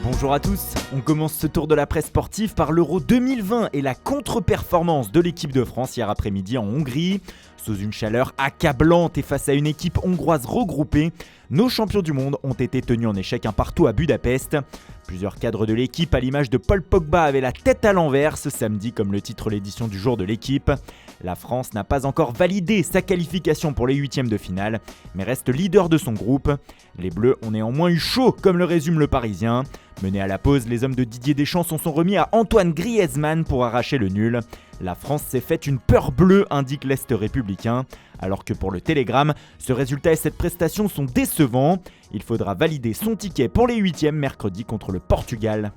Bonjour à tous, on commence ce tour de la presse sportive par l'Euro 2020 et la contre-performance de l'équipe de France hier après-midi en Hongrie. Sous une chaleur accablante et face à une équipe hongroise regroupée, nos champions du monde ont été tenus en échec un partout à Budapest. Plusieurs cadres de l'équipe, à l'image de Paul Pogba, avaient la tête à l'envers ce samedi, comme le titre l'édition du jour de l'équipe. La France n'a pas encore validé sa qualification pour les huitièmes de finale, mais reste leader de son groupe. Les Bleus ont néanmoins eu chaud, comme le résume le Parisien. Menés à la pause, les hommes de Didier Deschamps s'en sont remis à Antoine Griezmann pour arracher le nul. La France s'est faite une peur bleue, indique l'Est républicain. Alors que pour le Télégramme, ce résultat et cette prestation sont décevants. Il faudra valider son ticket pour les huitièmes mercredi contre le Portugal.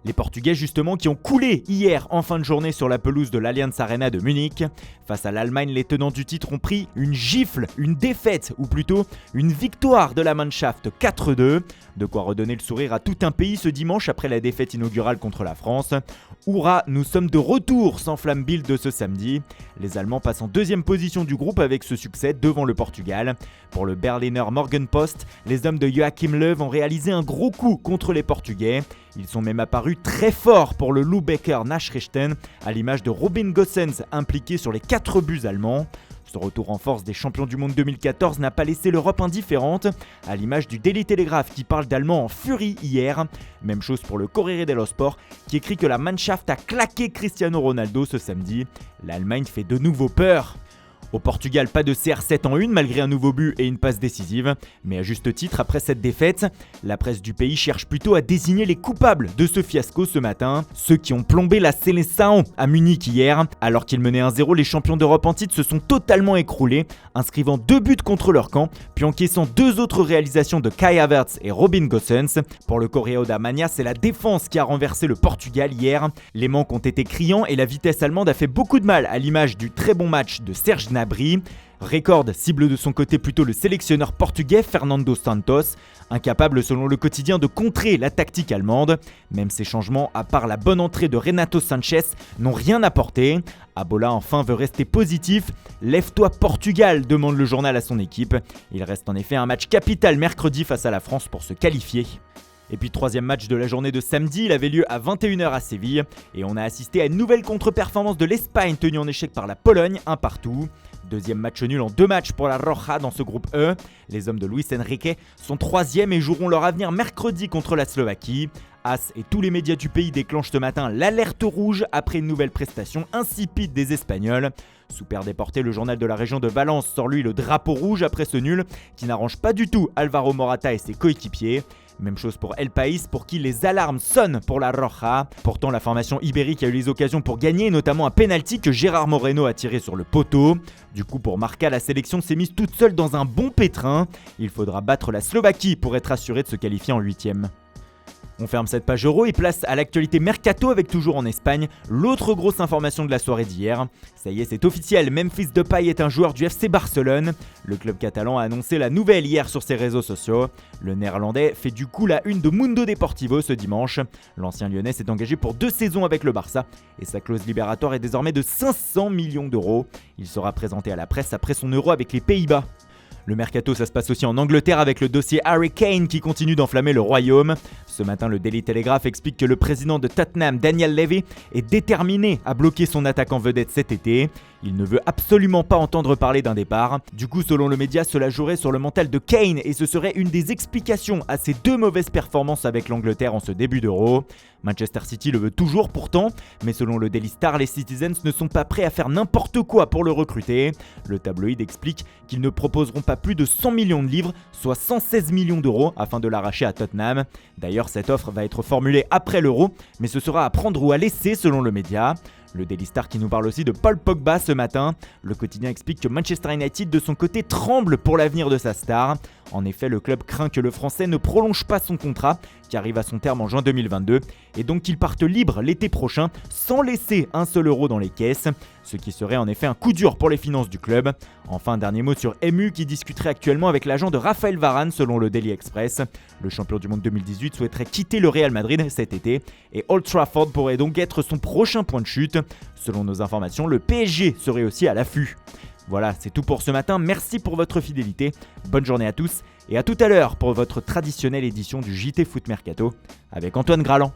Les Portugais justement qui ont coulé hier en fin de journée sur la pelouse de l'Allianz Arena de Munich. Face à l'Allemagne, les tenants du titre ont pris une gifle, une défaite ou plutôt une victoire de la Mannschaft 4-2. De quoi redonner le sourire à tout un pays ce dimanche après la défaite inaugurale contre la France. Hourra, nous sommes de retour, s'enflamme Bild de ce samedi. Les Allemands passent en deuxième position du groupe avec ce succès devant le Portugal. Pour le Berliner Morgenpost, les hommes de Joachim Löw ont réalisé un gros coup contre les Portugais. Ils sont même apparus très forts pour le Lübecker Nachrichten, à l'image de Robin Gosens impliqué sur les 4 buts allemands. Ce retour en force des champions du monde 2014 n'a pas laissé l'Europe indifférente, à l'image du Daily Telegraph qui parle d'Allemands en furie hier. Même chose pour le Corriere dello Sport qui écrit que la Mannschaft a claqué Cristiano Ronaldo ce samedi. L'Allemagne fait de nouveau peur. Au Portugal, pas de CR7 en une malgré un nouveau but et une passe décisive. Mais à juste titre, après cette défaite, la presse du pays cherche plutôt à désigner les coupables de ce fiasco ce matin. Ceux qui ont plombé la Seleção à Munich hier. Alors qu'ils menaient 1-0, les champions d'Europe en titre se sont totalement écroulés, inscrivant 2 buts contre leur camp, puis encaissant 2 autres réalisations de Kai Havertz et Robin Gosens. Pour le Correo da Manhã, c'est la défense qui a renversé le Portugal hier. Les manques ont été criants et la vitesse allemande a fait beaucoup de mal, à l'image du très bon match de Serge Gnabry. Record cible de son côté plutôt le sélectionneur portugais Fernando Santos, incapable selon le quotidien de contrer la tactique allemande. Même ces changements, à part la bonne entrée de Renato Sanchez, n'ont rien apporté. Abola enfin veut rester positif. Lève-toi Portugal, demande le journal à son équipe. Il reste en effet un match capital mercredi face à la France pour se qualifier. Et puis troisième match de la journée de samedi, il avait lieu à 21h à Séville et on a assisté à une nouvelle contre-performance de l'Espagne tenue en échec par la Pologne, 1-1. Deuxième match nul en 2 matchs pour la Roja dans ce groupe E. Les hommes de Luis Enrique sont 3e et joueront leur avenir mercredi contre la Slovaquie. AS et tous les médias du pays déclenchent ce matin l'alerte rouge après une nouvelle prestation insipide des Espagnols. Sous paire déporté, le journal de la région de Valence sort lui le drapeau rouge après ce nul qui n'arrange pas du tout Alvaro Morata et ses coéquipiers. Même chose pour El País pour qui les alarmes sonnent pour la Roja. Pourtant la formation ibérique a eu les occasions pour gagner, notamment un penalty que Gérard Moreno a tiré sur le poteau. Du coup pour Marca, la sélection s'est mise toute seule dans un bon pétrin. Il faudra battre la Slovaquie pour être assuré de se qualifier en 8e. On ferme cette page euro et place à l'actualité Mercato avec toujours en Espagne l'autre grosse information de la soirée d'hier. Ça y est, c'est officiel, Memphis Depay est un joueur du FC Barcelone. Le club catalan a annoncé la nouvelle hier sur ses réseaux sociaux. Le néerlandais fait du coup la une de Mundo Deportivo ce dimanche. L'ancien lyonnais s'est engagé pour 2 saisons avec le Barça et sa clause libératoire est désormais de 500 millions d'euros. Il sera présenté à la presse après son euro avec les Pays-Bas. Le mercato, ça se passe aussi en Angleterre avec le dossier Harry Kane qui continue d'enflammer le royaume. Ce matin, le Daily Telegraph explique que le président de Tottenham, Daniel Levy, est déterminé à bloquer son attaquant vedette cet été. Il ne veut absolument pas entendre parler d'un départ. Du coup, selon le média, cela jouerait sur le mental de Kane et ce serait une des explications à ses 2 mauvaises performances avec l'Angleterre en ce début d'Euro. Manchester City le veut toujours pourtant, mais selon le Daily Star, les Citizens ne sont pas prêts à faire n'importe quoi pour le recruter. Le tabloïd explique qu'ils ne proposeront pas plus de 100 millions de livres, soit 116 millions d'euros, afin de l'arracher à Tottenham. D'ailleurs, cette offre va être formulée après l'Euro, mais ce sera à prendre ou à laisser selon le média. Le Daily Star qui nous parle aussi de Paul Pogba ce matin. Le quotidien explique que Manchester United de son côté tremble pour l'avenir de sa star. En effet, le club craint que le Français ne prolonge pas son contrat qui arrive à son terme en juin 2022 et donc qu'il parte libre l'été prochain sans laisser un seul euro dans les caisses, ce qui serait en effet un coup dur pour les finances du club. Enfin, un dernier mot sur MU qui discuterait actuellement avec l'agent de Raphaël Varane selon le Daily Express. Le champion du monde 2018 souhaiterait quitter le Real Madrid cet été et Old Trafford pourrait donc être son prochain point de chute. Selon nos informations, le PSG serait aussi à l'affût. Voilà, c'est tout pour ce matin, merci pour votre fidélité, bonne journée à tous et à tout à l'heure pour votre traditionnelle édition du JT Foot Mercato avec Antoine Graland.